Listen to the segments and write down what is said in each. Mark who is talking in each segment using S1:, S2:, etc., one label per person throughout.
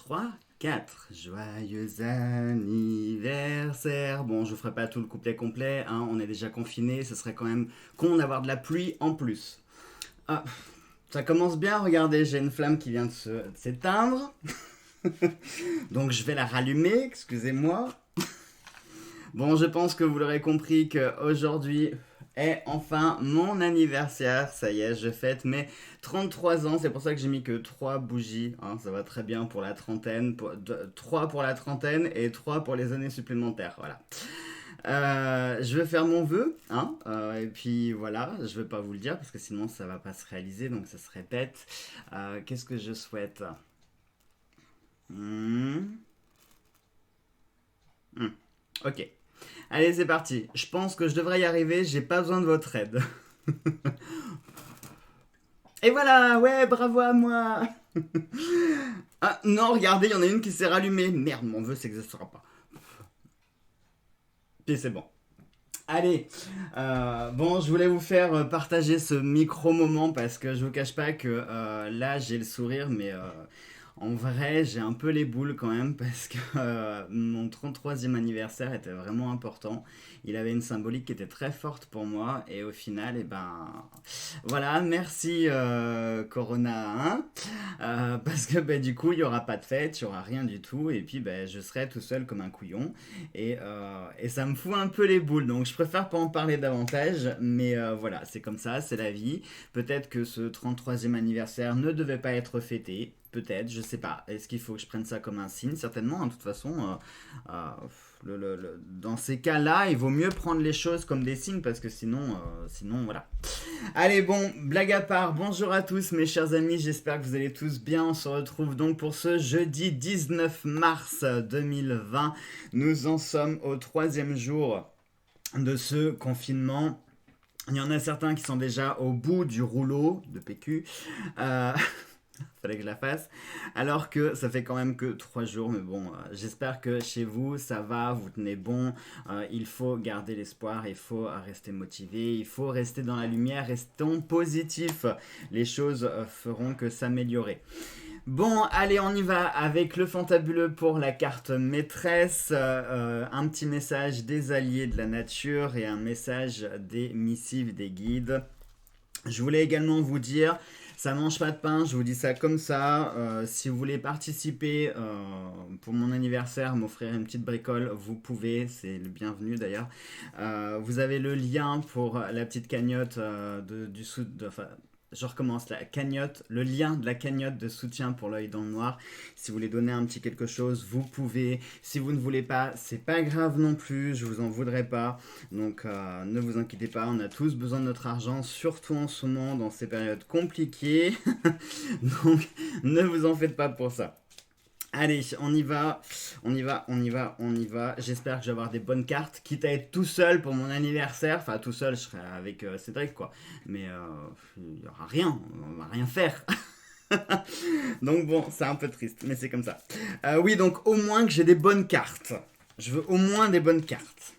S1: 3, 4. Joyeux anniversaire. Bon, je vous ferai pas tout le couplet complet, hein, on est déjà confiné, ce serait quand même con d'avoir de la pluie en plus. Ah, ça commence bien, regardez, j'ai une flamme qui vient de s'éteindre. Donc je vais la rallumer, excusez-moi. Bon, je pense que vous l'aurez compris qu'aujourd'hui est enfin mon anniversaire. Ça y est, je fête mes 33 ans. C'est pour ça que j'ai mis que 3 bougies, hein. Ça va très bien pour la trentaine. 3 pour la trentaine et 3 pour les années supplémentaires. Voilà. Je vais faire mon vœu, hein, et puis voilà, je vais pas vous le dire parce que sinon ça va pas se réaliser, donc ça se répète. Qu'est-ce que je souhaite? Hmm, hmm. Ok. Allez, c'est parti. Je pense que je devrais y arriver, j'ai pas besoin de votre aide. Et voilà, ouais, bravo à moi. Ah non, regardez, il y en a une qui s'est rallumée. Merde, mon vœu s'exaucera pas. Puis c'est bon. Allez, bon, je voulais vous faire partager ce micro-moment parce que je vous cache pas que là j'ai le sourire, mais en vrai j'ai un peu les boules quand même parce que mon 33e anniversaire était vraiment important. Il avait une symbolique qui était très forte pour moi et au final, et ben voilà, merci Corona, hein, parce que ben, du coup il y aura pas de fête, il y aura rien du tout et puis ben, je serai tout seul comme un couillon. Et ça me fout un peu les boules, donc je préfère pas en parler davantage, mais voilà, c'est comme ça, c'est la vie. Peut-être que ce 33e anniversaire ne devait pas être fêté, peut-être, je sais pas. Est-ce qu'il faut que je prenne ça comme un signe? Certainement, hein, de toute façon, dans ces cas-là, il vaut mieux prendre les choses comme des signes, parce que sinon voilà. Allez, bon, blague à part, bonjour à tous mes chers amis, j'espère que vous allez tous bien. On se retrouve donc pour ce jeudi 19 mars 2020. Nous en sommes au troisième jour de ce confinement. Il y en a certains qui sont déjà au bout du rouleau de PQ. Euh, Fallait que je la fasse. Alors que ça fait quand même que 3 jours, mais bon, j'espère que chez vous ça va, vous tenez bon. Il faut garder l'espoir, il faut rester motivé, il faut rester dans la lumière, restons positifs. Les choses feront que s'améliorer. Bon, allez, on y va avec le fantabuleux pour la carte maîtresse. Un petit message des alliés de la nature et un message des missives des guides. Je voulais également vous dire, ça mange pas de pain, je vous dis ça comme ça. Si vous voulez participer pour mon anniversaire, m'offrir une petite bricole, vous pouvez, c'est le bienvenu d'ailleurs. Vous avez le lien pour la petite cagnotte du sous, enfin, je recommence la cagnotte, le lien de la cagnotte de soutien pour l'œil dans le noir. Si vous voulez donner un petit quelque chose, vous pouvez. Si vous ne voulez pas, c'est pas grave non plus, je vous en voudrais pas. Donc ne vous inquiétez pas, on a tous besoin de notre argent, surtout en ce moment, dans ces périodes compliquées. Donc ne vous en faites pas pour ça. Allez, on y va, on y va, on y va, on y va. J'espère que je vais avoir des bonnes cartes, quitte à être tout seul pour mon anniversaire. Enfin, tout seul, je serai avec Cédric, quoi. Mais il n'y aura rien, on va rien faire. Donc bon, c'est un peu triste, mais c'est comme ça. Oui, donc au moins que j'ai des bonnes cartes. Je veux au moins des bonnes cartes.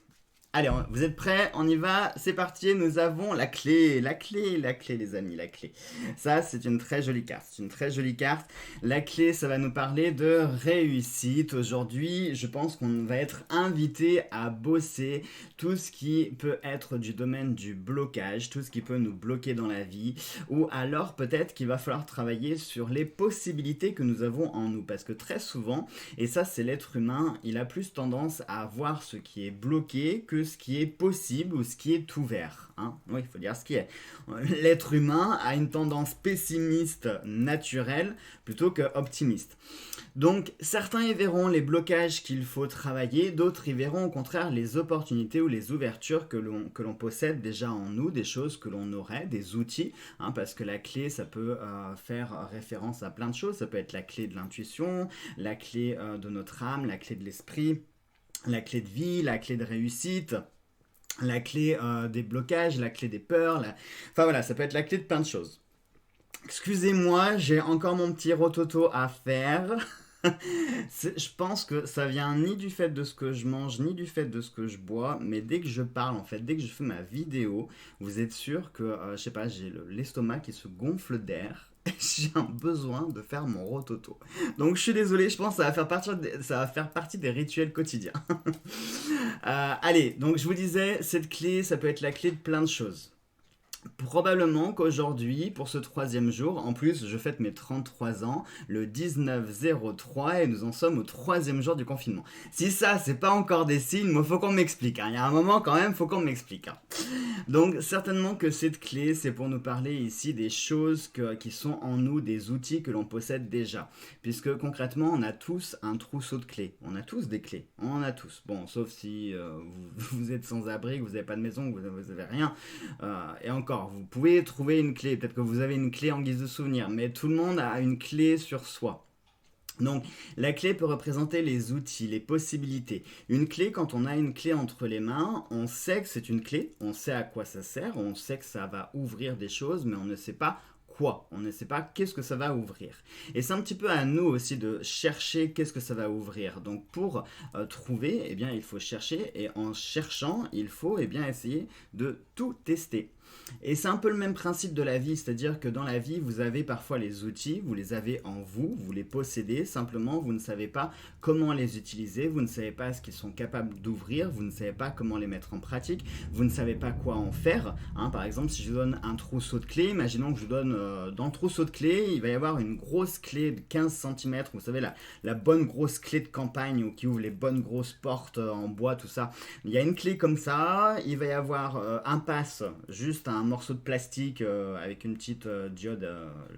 S1: Allez, vous êtes prêts? On y va, c'est parti. Nous avons la clé, la clé, la clé, les amis, la clé. Ça, c'est une très jolie carte. C'est une très jolie carte. La clé, ça va nous parler de réussite. Aujourd'hui, je pense qu'on va être invité à bosser tout ce qui peut être du domaine du blocage, tout ce qui peut nous bloquer dans la vie, ou alors peut-être qu'il va falloir travailler sur les possibilités que nous avons en nous. Parce que très souvent, et ça, c'est l'être humain, il a plus tendance à voir ce qui est bloqué que ce qui est possible ou ce qui est ouvert. Hein. Oui, il faut dire ce qui est. L'être humain a une tendance pessimiste naturelle plutôt que optimiste. Donc certains y verront les blocages qu'il faut travailler, d'autres y verront au contraire les opportunités ou les ouvertures que l'on possède déjà en nous, des choses que l'on aurait, des outils, hein, parce que la clé ça peut faire référence à plein de choses, ça peut être la clé de l'intuition, la clé de notre âme, la clé de l'esprit, la clé de vie, la clé de réussite, la clé des blocages, la clé des peurs, enfin voilà, ça peut être la clé de plein de choses. Excusez-moi, j'ai encore mon petit rototo à faire. Je pense que ça vient ni du fait de ce que je mange, ni du fait de ce que je bois, mais dès que je parle, en fait, dès que je fais ma vidéo, vous êtes sûr que, je sais pas, j'ai l'estomac qui se gonfle d'air. j'ai un besoin de faire mon rototo. Donc je suis désolé, je pense que ça va faire partie des rituels quotidiens. Allez, donc je vous disais, cette clé, ça peut être la clé de plein de choses. Probablement qu'aujourd'hui, pour ce troisième jour, en plus je fête mes 33 ans, le 19-03, et nous en sommes au troisième jour du confinement. Si ça, c'est pas encore des signes, il faut qu'on m'explique. Il y a un moment quand même, faut qu'on m'explique. Donc certainement que cette clé, c'est pour nous parler ici des choses qui sont en nous, des outils que l'on possède déjà. Puisque concrètement, on a tous un trousseau de clés. On a tous des clés. On en a tous. Bon, sauf si vous êtes sans abri, que vous n'avez pas de maison, que vous n'avez rien. Et encore, vous pouvez trouver une clé. Peut-être que vous avez une clé en guise de souvenir. Mais tout le monde a une clé sur soi. Donc, la clé peut représenter les outils, les possibilités. Une clé, quand on a une clé entre les mains, on sait que c'est une clé, on sait à quoi ça sert, on sait que ça va ouvrir des choses, mais on ne sait pas quoi, on ne sait pas qu'est-ce que ça va ouvrir. Et c'est un petit peu à nous aussi de chercher qu'est-ce que ça va ouvrir. Donc, pour trouver, eh bien, il faut chercher, et en cherchant, il faut essayer de tout tester. Et c'est un peu le même principe de la vie, c'est-à-dire que dans la vie, vous avez parfois les outils, vous les avez en vous, vous les possédez, simplement vous ne savez pas comment les utiliser, vous ne savez pas ce qu'ils sont capables d'ouvrir, vous ne savez pas comment les mettre en pratique, vous ne savez pas quoi en faire. Par exemple, si je vous donne un trousseau de clés, imaginons que je vous donne dans le trousseau de clés, il va y avoir une grosse clé de 15 cm, vous savez, la bonne grosse clé de campagne ou qui ouvre les bonnes grosses portes en bois, tout ça. Il y a une clé comme ça, il va y avoir un passe, juste un morceau de plastique avec une petite diode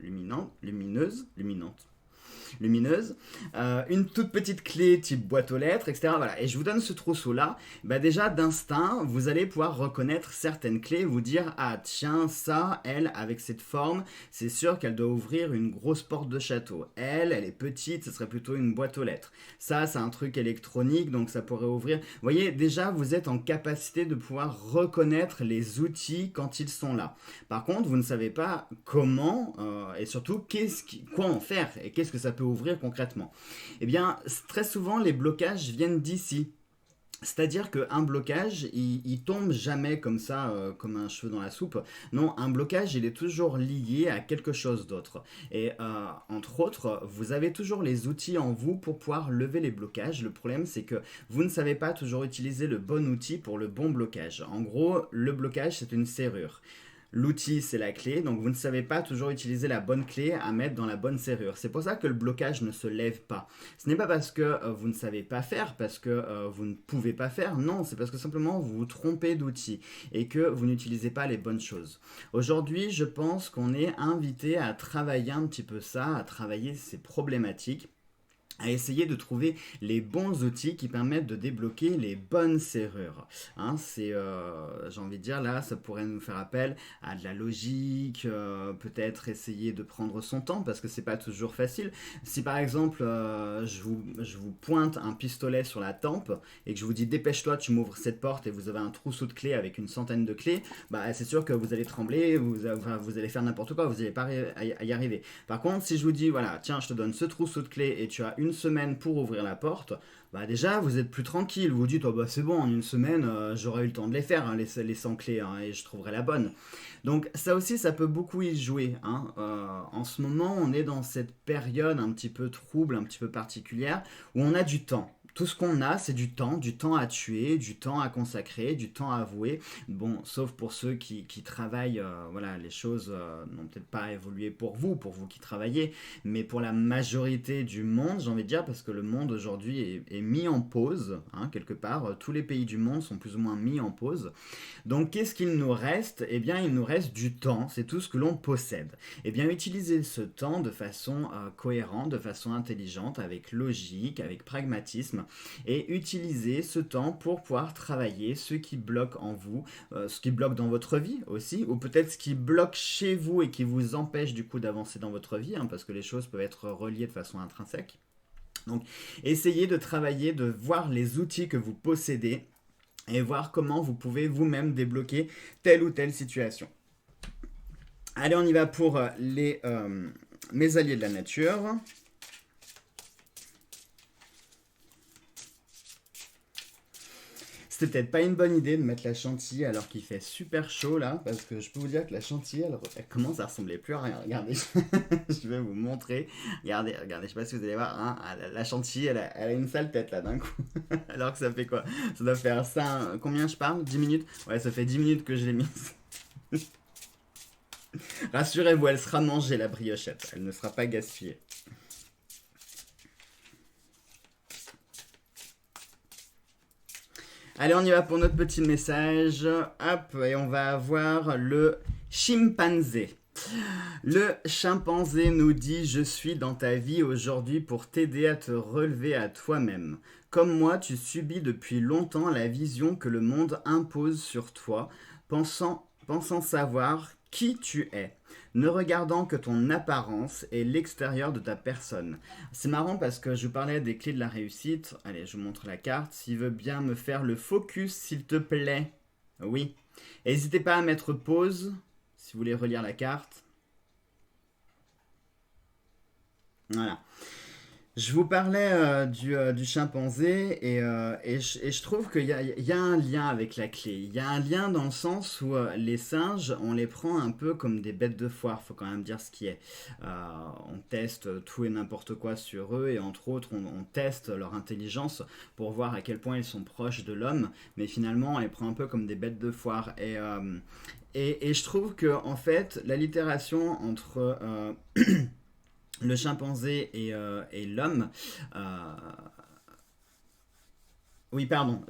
S1: lumineuse, une toute petite clé type boîte aux lettres, etc. Voilà. Et je vous donne ce trousseau-là. Déjà, d'instinct, vous allez pouvoir reconnaître certaines clés, vous dire, ah tiens, ça, elle, avec cette forme, c'est sûr qu'elle doit ouvrir une grosse porte de château. Elle est petite, ce serait plutôt une boîte aux lettres. Ça, c'est un truc électronique, donc ça pourrait ouvrir. Vous voyez, déjà, vous êtes en capacité de pouvoir reconnaître les outils quand ils sont là. Par contre, vous ne savez pas comment et surtout quoi en faire et qu'est-ce que ça peut ouvrir concrètement. Eh bien, très souvent, les blocages viennent d'ici. C'est-à-dire qu'un blocage, il tombe jamais comme ça, comme un cheveu dans la soupe. Non, un blocage, il est toujours lié à quelque chose d'autre. Et entre autres, vous avez toujours les outils en vous pour pouvoir lever les blocages. Le problème, c'est que vous ne savez pas toujours utiliser le bon outil pour le bon blocage. En gros, le blocage, c'est une serrure. L'outil, c'est la clé, donc vous ne savez pas toujours utiliser la bonne clé à mettre dans la bonne serrure. C'est pour ça que le blocage ne se lève pas. Ce n'est pas parce que vous ne savez pas faire, parce que vous ne pouvez pas faire, non, c'est parce que simplement vous vous trompez d'outil et que vous n'utilisez pas les bonnes choses. Aujourd'hui, je pense qu'on est invité à travailler un petit peu ça, à travailler ces problématiques, à essayer de trouver les bons outils qui permettent de débloquer les bonnes serrures. J'ai envie de dire, là, ça pourrait nous faire appel à de la logique, peut-être essayer de prendre son temps, parce que c'est pas toujours facile. Si par exemple, je vous pointe un pistolet sur la tempe, et que je vous dis, dépêche-toi, tu m'ouvres cette porte, et vous avez un trousseau de clés avec une centaine de clés, c'est sûr que vous allez trembler, vous allez faire n'importe quoi, vous n'allez pas y arriver. Par contre, si je vous dis, voilà, tiens, je te donne ce trousseau de clés, et tu as une semaine pour ouvrir la porte, déjà vous êtes plus tranquille, vous vous dites c'est bon, en une semaine j'aurai eu le temps de les faire, les 100 clés, et je trouverai la bonne. Donc ça aussi, ça peut beaucoup y jouer. En ce moment, on est dans cette période un petit peu trouble, un petit peu particulière, où on a du temps. Tout ce qu'on a, c'est du temps à tuer, du temps à consacrer, du temps à avouer. Bon, sauf pour ceux qui travaillent, les choses n'ont peut-être pas évolué pour vous qui travaillez, mais pour la majorité du monde, j'ai envie de dire, parce que le monde aujourd'hui est mis en pause, quelque part. Tous les pays du monde sont plus ou moins mis en pause. Donc, qu'est-ce qu'il nous reste ? Eh bien, il nous reste du temps, c'est tout ce que l'on possède. Eh bien, utilisez ce temps de façon cohérente, de façon intelligente, avec logique, avec pragmatisme, et utilisez ce temps pour pouvoir travailler ce qui bloque en vous, ce qui bloque dans votre vie aussi, ou peut-être ce qui bloque chez vous et qui vous empêche du coup d'avancer dans votre vie, parce que les choses peuvent être reliées de façon intrinsèque. Donc, essayez de travailler, de voir les outils que vous possédez et voir comment vous pouvez vous-même débloquer telle ou telle situation. Allez, on y va pour mes alliés de la nature. C'était peut-être pas une bonne idée de mettre la chantilly alors qu'il fait super chaud là, parce que je peux vous dire que la chantilly, elle commence à ressembler plus à rien. Regardez, je vais vous montrer. Regardez, regardez, je sais pas si vous allez voir, hein, la chantilly, elle a une sale tête là d'un coup. Alors que ça fait quoi? Ça doit faire ça, combien je parle? 10 minutes? Ouais, ça fait 10 minutes que je l'ai mise. Rassurez-vous, elle sera mangée la briochette, elle ne sera pas gaspillée. Allez, on y va pour notre petit message. Hop, et on va avoir le chimpanzé. Le chimpanzé nous dit: je suis dans ta vie aujourd'hui pour t'aider à te relever à toi-même. Comme moi, tu subis depuis longtemps la vision que le monde impose sur toi, pensant savoir qui tu es, ne regardant que ton apparence et l'extérieur de ta personne. C'est marrant parce que je vous parlais des clés de la réussite. Allez, je vous montre la carte. S'il veut bien me faire le focus, s'il te plaît. Oui. N'hésitez pas à mettre pause si vous voulez relire la carte. Voilà. Je vous parlais du chimpanzé et je trouve qu'il y a un lien avec la clé. Il y a un lien dans le sens où les singes, on les prend un peu comme des bêtes de foire, faut quand même dire ce qui est. On teste tout et n'importe quoi sur eux et entre autres on teste leur intelligence pour voir à quel point ils sont proches de l'homme, mais finalement on les prend un peu comme des bêtes de foire. Et je trouve que en fait l'allitération entre le chimpanzé et l'homme. euh, Oui, pardon,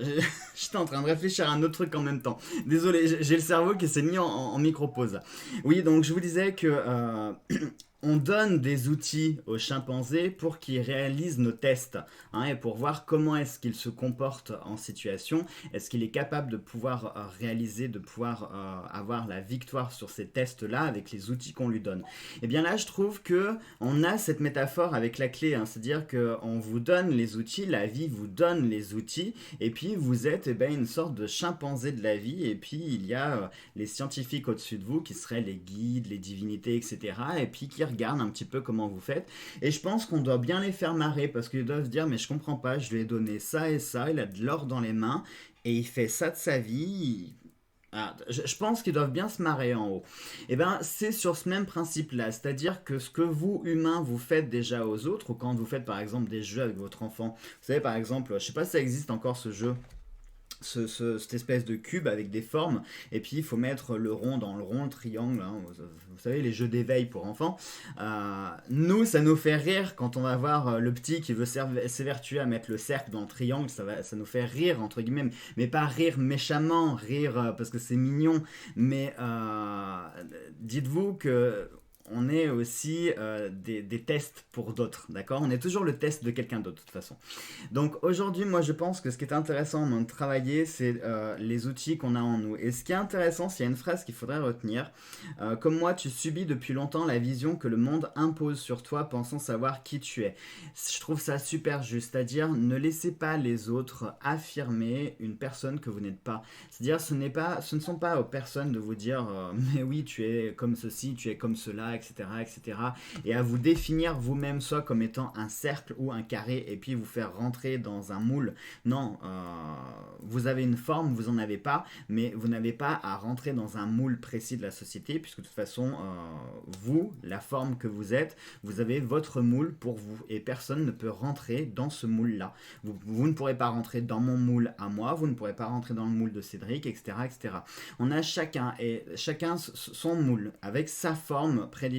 S1: j'étais en train de réfléchir à un autre truc en même temps. Désolé, j'ai le cerveau qui s'est mis en micro-pause. Oui, donc je vous disais que on donne des outils aux chimpanzés pour qu'ils réalisent nos tests, hein, et pour voir comment est-ce qu'il se comporte en situation, est-ce qu'il est capable de pouvoir réaliser, de pouvoir avoir la victoire sur ces tests-là avec les outils qu'on lui donne. Et bien là, je trouve que on a cette métaphore avec la clé, hein, c'est-à-dire qu'on vous donne les outils, la vie vous donne les outils, et puis vous êtes une sorte de chimpanzé de la vie, et puis il y a les scientifiques au-dessus de vous qui seraient les guides, les divinités, etc. Et puis qui regardent un petit peu comment vous faites. Et je pense qu'on doit bien les faire marrer parce qu'ils doivent se dire: mais je comprends pas, je lui ai donné ça et ça, il a de l'or dans les mains et il fait ça de sa vie. Ah, je pense qu'ils doivent bien se marrer en haut. Et ben, c'est sur ce même principe-là, c'est-à-dire que ce que vous, humains, vous faites déjà aux autres, ou quand vous faites par exemple des jeux avec votre enfant, vous savez par exemple, je sais pas si ça existe encore ce jeu, cette espèce de cube avec des formes, et puis il faut mettre le rond dans le rond, le triangle, hein, vous savez, les jeux d'éveil pour enfants. Nous, ça nous fait rire quand on va voir le petit qui veut s'évertuer à mettre le cercle dans le triangle, ça nous fait rire, entre guillemets, mais pas rire méchamment, rire parce que c'est mignon, mais dites-vous que on est aussi des tests pour d'autres, d'accord? On est toujours le test de quelqu'un d'autre, de toute façon. Donc aujourd'hui, moi je pense que ce qui est intéressant de travailler, c'est les outils qu'on a en nous. Et ce qui est intéressant, c'est une phrase qu'il faudrait retenir. Comme moi, tu subis depuis longtemps la vision que le monde impose sur toi, pensant savoir qui tu es. Je trouve ça super juste, c'est-à-dire ne laissez pas les autres affirmer une personne que vous n'êtes pas. C'est-à-dire ce ne sont pas aux personnes de vous dire mais oui, tu es comme ceci, tu es comme cela, etc., etc. Et à vous définir vous-même soit comme étant un cercle ou un carré et puis vous faire rentrer dans un moule. Non, vous avez une forme, vous en avez pas, mais vous n'avez pas à rentrer dans un moule précis de la société puisque de toute façon, vous, la forme que vous êtes, vous avez votre moule pour vous et personne ne peut rentrer dans ce moule-là. Vous ne pourrez pas rentrer dans mon moule à moi, vous ne pourrez pas rentrer dans le moule de Cédric, etc., etc. On a chacun son moule avec sa forme prédéfinie.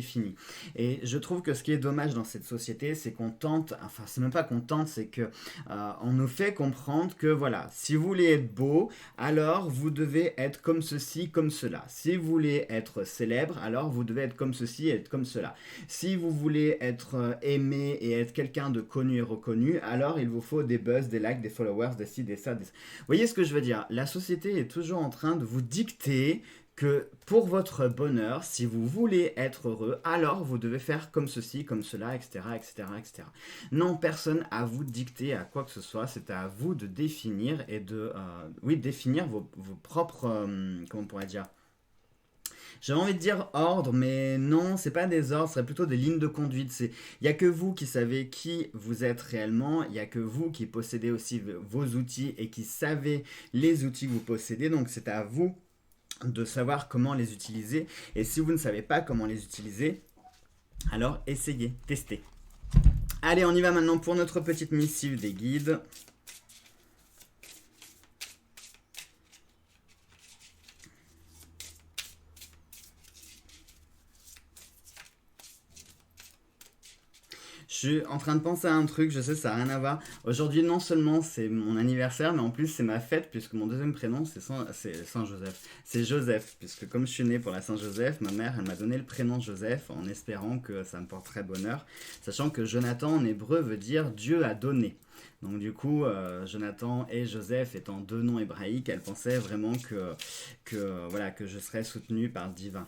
S1: Et je trouve que ce qui est dommage dans cette société, c'est qu'on tente, enfin c'est même pas qu'on tente, c'est que on nous fait comprendre que voilà, si vous voulez être beau, alors vous devez être comme ceci, comme cela. Si vous voulez être célèbre, alors vous devez être comme ceci et être comme cela. Si vous voulez être aimé et être quelqu'un de connu et reconnu, alors il vous faut des buzz, des likes, des followers, des ci, des ça, des... Vous voyez ce que je veux dire? La société est toujours en train de vous dicter que pour votre bonheur, si vous voulez être heureux, alors vous devez faire comme ceci, comme cela, etc., etc., etc. Non, personne à vous dicter à quoi que ce soit, c'est à vous de définir et de, définir vos propres, comment on pourrait dire, J'avais envie de dire ordre, mais non, c'est pas des ordres, ce serait plutôt des lignes de conduite. Il n'y a que vous qui savez qui vous êtes réellement, il n'y a que vous qui possédez aussi vos outils et qui savez les outils que vous possédez, donc c'est à vous de savoir comment les utiliser. Et si vous ne savez pas comment les utiliser, alors essayez, testez. Allez, on y va maintenant pour notre petite missive des guides. Je suis en train de penser à un truc, je sais, ça n'a rien à voir. Aujourd'hui, non seulement c'est mon anniversaire, mais en plus c'est ma fête, puisque mon deuxième prénom c'est Saint-Joseph. C'est Joseph, puisque comme je suis né pour la Saint-Joseph, ma mère elle m'a donné le prénom Joseph en espérant que ça me porterait bonheur, sachant que Jonathan en hébreu veut dire Dieu a donné. Donc du coup, Jonathan et Joseph étant deux noms hébraïques, elle pensait vraiment voilà, que je serais soutenu par le divin.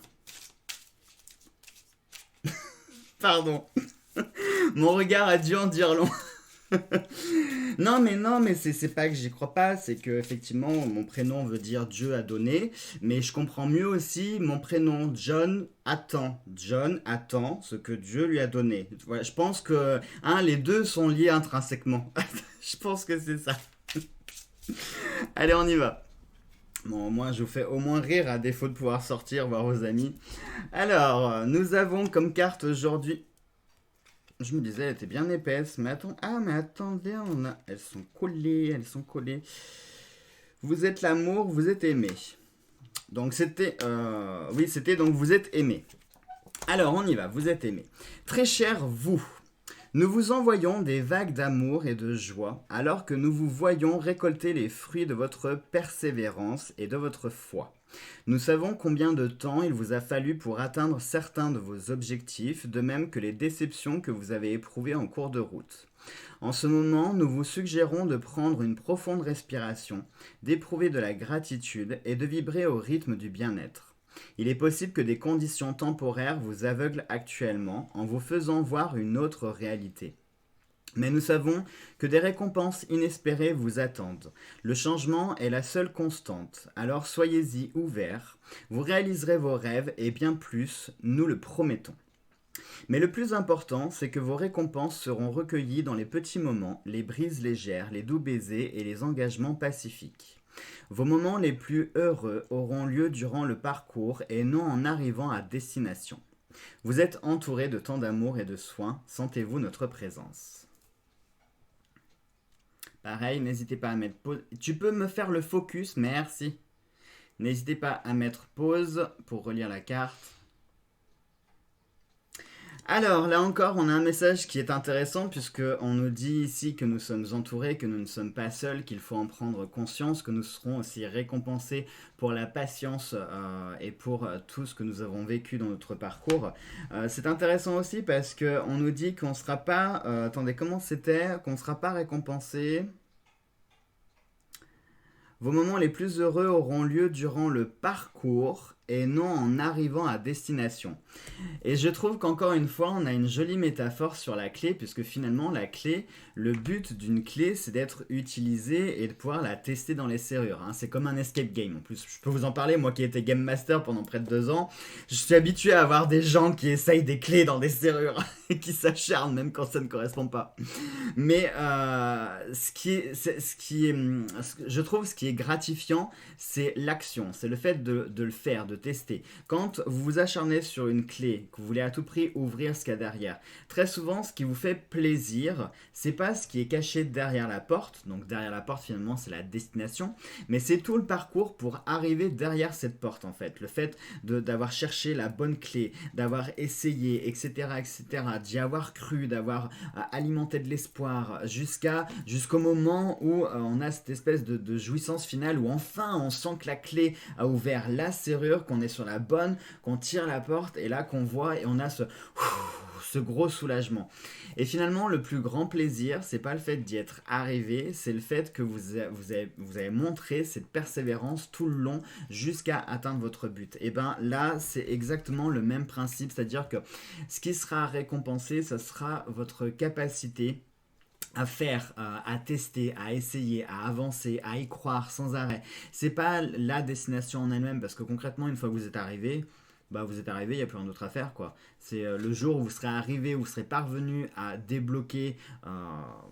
S1: Pardon. Mon regard a dû en dire long. Non, mais c'est pas que j'y crois pas, c'est que effectivement mon prénom veut dire Dieu a donné, mais je comprends mieux aussi mon prénom John attend ce que Dieu lui a donné. Voilà, je pense que les deux sont liés intrinsèquement. Je pense que c'est ça. Allez, on y va. Bon, moi je vous fais au moins rire à défaut de pouvoir sortir voir vos amis. Alors, nous avons comme carte aujourd'hui. Je me disais, elle était bien épaisse, mais attends, mais attendez, elles sont collées. Vous êtes l'amour, vous êtes aimé. Donc c'était donc vous êtes aimé. Alors on y va, vous êtes aimé. Très cher vous, nous vous envoyons des vagues d'amour et de joie, alors que nous vous voyons récolter les fruits de votre persévérance et de votre foi. Nous savons combien de temps il vous a fallu pour atteindre certains de vos objectifs, de même que les déceptions que vous avez éprouvées en cours de route. En ce moment, nous vous suggérons de prendre une profonde respiration, d'éprouver de la gratitude et de vibrer au rythme du bien-être. Il est possible que des conditions temporaires vous aveuglent actuellement en vous faisant voir une autre réalité. Mais nous savons que des récompenses inespérées vous attendent. Le changement est la seule constante, alors soyez-y ouverts. Vous réaliserez vos rêves et bien plus, nous le promettons. Mais le plus important, c'est que vos récompenses seront recueillies dans les petits moments, les brises légères, les doux baisers et les engagements pacifiques. Vos moments les plus heureux auront lieu durant le parcours et non en arrivant à destination. Vous êtes entouré de tant d'amour et de soins, sentez-vous notre présence. Pareil, n'hésitez pas à mettre pause. Tu peux me faire le focus, merci. N'hésitez pas à mettre pause pour relire la carte. Alors, là encore, on a un message qui est intéressant puisqu'on nous dit ici que nous sommes entourés, que nous ne sommes pas seuls, qu'il faut en prendre conscience, que nous serons aussi récompensés pour la patience et pour tout ce que nous avons vécu dans notre parcours. C'est intéressant aussi parce qu'on nous dit qu'on ne sera pas... attendez, comment c'était? Qu'on ne sera pas récompensé. Vos moments les plus heureux auront lieu durant le parcours et non en arrivant à destination. Et je trouve qu'encore une fois, on a une jolie métaphore sur la clé, puisque finalement, la clé, le but d'une clé, c'est d'être utilisée et de pouvoir la tester dans les serrures. Hein. C'est comme un escape game. En plus, je peux vous en parler, moi qui étais game master pendant près de 2 ans, je suis habitué à avoir des gens qui essayent des clés dans des serrures et qui s'acharnent même quand ça ne correspond pas. Mais je trouve ce qui est gratifiant, c'est l'action, c'est le fait de le faire, de tester. Quand vous vous acharnez sur une clé, que vous voulez à tout prix ouvrir ce qu'il y a derrière, très souvent ce qui vous fait plaisir, c'est pas ce qui est caché derrière la porte, donc derrière la porte finalement c'est la destination, mais c'est tout le parcours pour arriver derrière cette porte en fait. Le fait d'avoir cherché la bonne clé, d'avoir essayé, etc., d'y avoir cru, d'avoir alimenté de l'espoir jusqu'au moment où on a cette espèce de jouissance finale où enfin on sent que la clé a ouvert la serrure, qu'on est sur la bonne, qu'on tire la porte et là qu'on voit et on a ce gros soulagement. Et finalement, le plus grand plaisir, c'est pas le fait d'y être arrivé, c'est le fait que vous avez montré cette persévérance tout le long jusqu'à atteindre votre but. Et bien là, c'est exactement le même principe, c'est-à-dire que ce qui sera récompensé, ça sera votre capacité à faire, à tester, à essayer, à avancer, à y croire sans arrêt. C'est pas la destination en elle-même parce que concrètement, une fois que vous êtes arrivé, bah vous êtes arrivé, il n'y a plus rien d'autre à faire, quoi. C'est le jour où vous serez arrivé, où vous serez parvenu à débloquer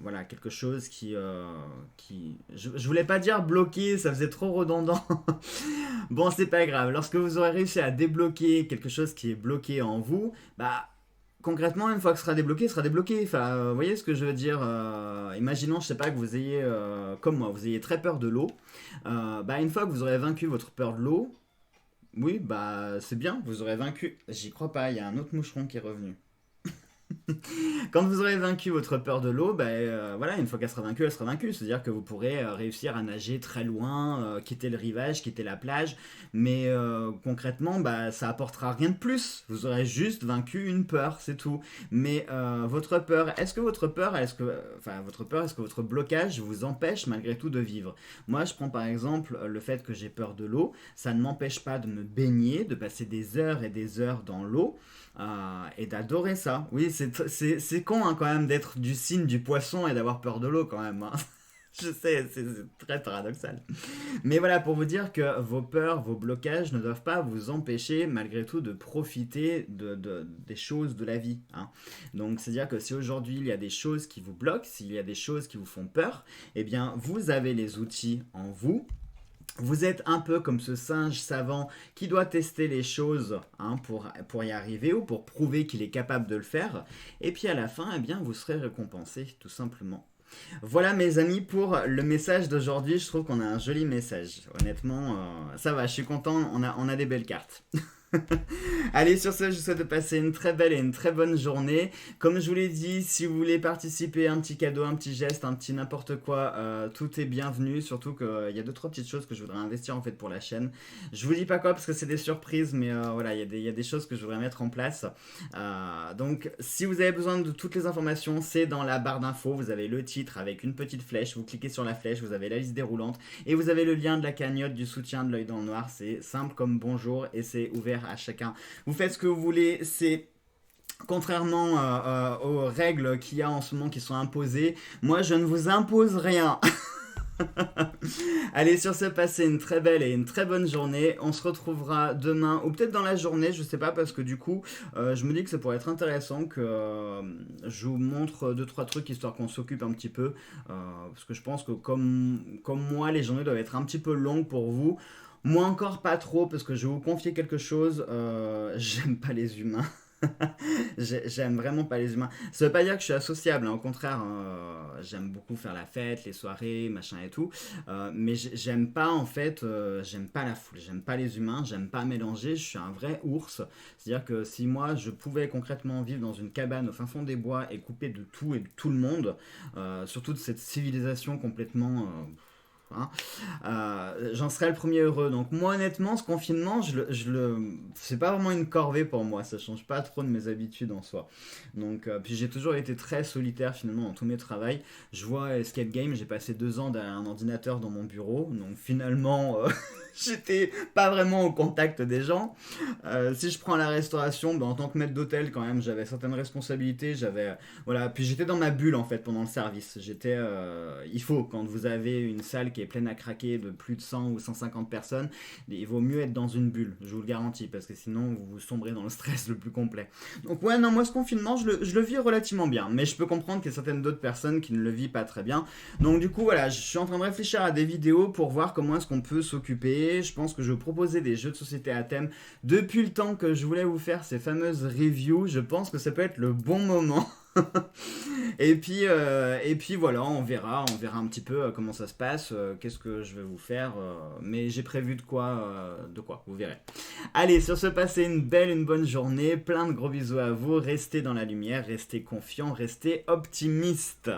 S1: voilà, quelque chose qui... Je voulais pas dire bloquer, ça faisait trop redondant. Bon, c'est pas grave. Lorsque vous aurez réussi à débloquer quelque chose qui est bloqué en vous, bah concrètement, une fois que ce sera débloqué, ce sera débloqué. Enfin, vous voyez ce que je veux dire. Imaginons, je sais pas, que vous ayez, comme moi, vous ayez très peur de l'eau. Bah, une fois que vous aurez vaincu votre peur de l'eau, oui, bah c'est bien, vous aurez vaincu. J'y crois pas, il y a un autre moucheron qui est revenu. Quand vous aurez vaincu votre peur de l'eau, ben voilà, une fois qu'elle sera vaincue, elle sera vaincue. C'est-à-dire que vous pourrez réussir à nager très loin, quitter le rivage, quitter la plage, mais concrètement, bah, ça apportera rien de plus. Vous aurez juste vaincu une peur, c'est tout. Mais votre peur, est-ce que votre blocage vous empêche malgré tout de vivre? Moi, je prends par exemple le fait que j'ai peur de l'eau. Ça ne m'empêche pas de me baigner, de passer des heures et des heures dans l'eau. Et d'adorer ça. Oui, c'est con hein, quand même d'être du signe du poisson et d'avoir peur de l'eau quand même. Hein. Je sais, c'est très paradoxal. Mais voilà, pour vous dire que vos peurs, vos blocages ne doivent pas vous empêcher malgré tout de profiter des choses de la vie. Hein. Donc, c'est-à-dire que si aujourd'hui il y a des choses qui vous bloquent, s'il y a des choses qui vous font peur, eh bien, vous avez les outils en vous. Vous êtes un peu comme ce singe savant qui doit tester les choses hein, pour y arriver ou pour prouver qu'il est capable de le faire. Et puis à la fin, eh bien, vous serez récompensé, tout simplement. Voilà mes amis pour le message d'aujourd'hui. Je trouve qu'on a un joli message. Honnêtement, ça va, je suis content, on a des belles cartes. Allez, sur ce, je vous souhaite de passer une très belle et une très bonne journée. Comme je vous l'ai dit, si vous voulez participer, un petit cadeau, un petit geste, un petit n'importe quoi, tout est bienvenu. Surtout qu'il y a 2-3 petites choses que je voudrais investir en fait pour la chaîne. Je vous dis pas quoi parce que c'est des surprises, mais voilà, il y a des choses que je voudrais mettre en place. Donc, si vous avez besoin de toutes les informations, c'est dans la barre d'infos. Vous avez le titre avec une petite flèche. Vous cliquez sur la flèche, vous avez la liste déroulante et vous avez le lien de la cagnotte du soutien de l'œil dans le noir. C'est simple comme bonjour et c'est ouvert à chacun. Vous faites ce que vous voulez, c'est contrairement aux règles qu'il y a en ce moment qui sont imposées. Moi, je ne vous impose rien. Allez, sur ce, passez une très belle et une très bonne journée. On se retrouvera demain ou peut-être dans la journée, je sais pas, parce que du coup, je me dis que ça pourrait être intéressant que je vous montre 2-3 trucs histoire qu'on s'occupe un petit peu. Parce que je pense que comme moi, les journées doivent être un petit peu longues pour vous. Moi encore pas trop parce que je vais vous confier quelque chose, j'aime pas les humains. J'aime vraiment pas les humains. Ça veut pas dire que je suis associable, hein, au contraire, j'aime beaucoup faire la fête, les soirées, machin et tout. Mais j'aime pas en fait, j'aime pas la foule, j'aime pas les humains, j'aime pas mélanger, je suis un vrai ours. C'est-à-dire que si moi je pouvais concrètement vivre dans une cabane au fin fond des bois et couper de tout et de tout le monde, surtout de cette civilisation complètement... Hein. J'en serais le premier heureux. Donc moi honnêtement, ce confinement, c'est pas vraiment une corvée pour moi. Ça change pas trop de mes habitudes en soi. Donc puis j'ai toujours été très solitaire finalement dans tous mes travails. Je vois Escape Game, j'ai passé 2 ans derrière un ordinateur dans mon bureau. Donc finalement, j'étais pas vraiment au contact des gens. Si je prends la restauration, ben, en tant que maître d'hôtel quand même, j'avais certaines responsabilités. Voilà. Puis j'étais dans ma bulle en fait pendant le service. Il faut quand vous avez une salle qui est pleine à craquer de plus de 100 ou 150 personnes, il vaut mieux être dans une bulle, je vous le garantis, parce que sinon vous sombrez dans le stress le plus complet. Donc ouais, non, moi ce confinement, je le vis relativement bien, mais je peux comprendre qu'il y a certaines d'autres personnes qui ne le vivent pas très bien. Donc du coup, voilà, je suis en train de réfléchir à des vidéos pour voir comment est-ce qu'on peut s'occuper. Je pense que je vais proposer des jeux de société à thème. Depuis le temps que je voulais vous faire ces fameuses reviews, je pense que ça peut être le bon moment. et puis voilà, on verra un petit peu comment ça se passe, qu'est-ce que je vais vous faire, mais j'ai prévu de quoi, vous verrez. Allez, sur ce, passez une bonne journée, plein de gros bisous à vous, restez dans la lumière, restez confiants, restez optimistes.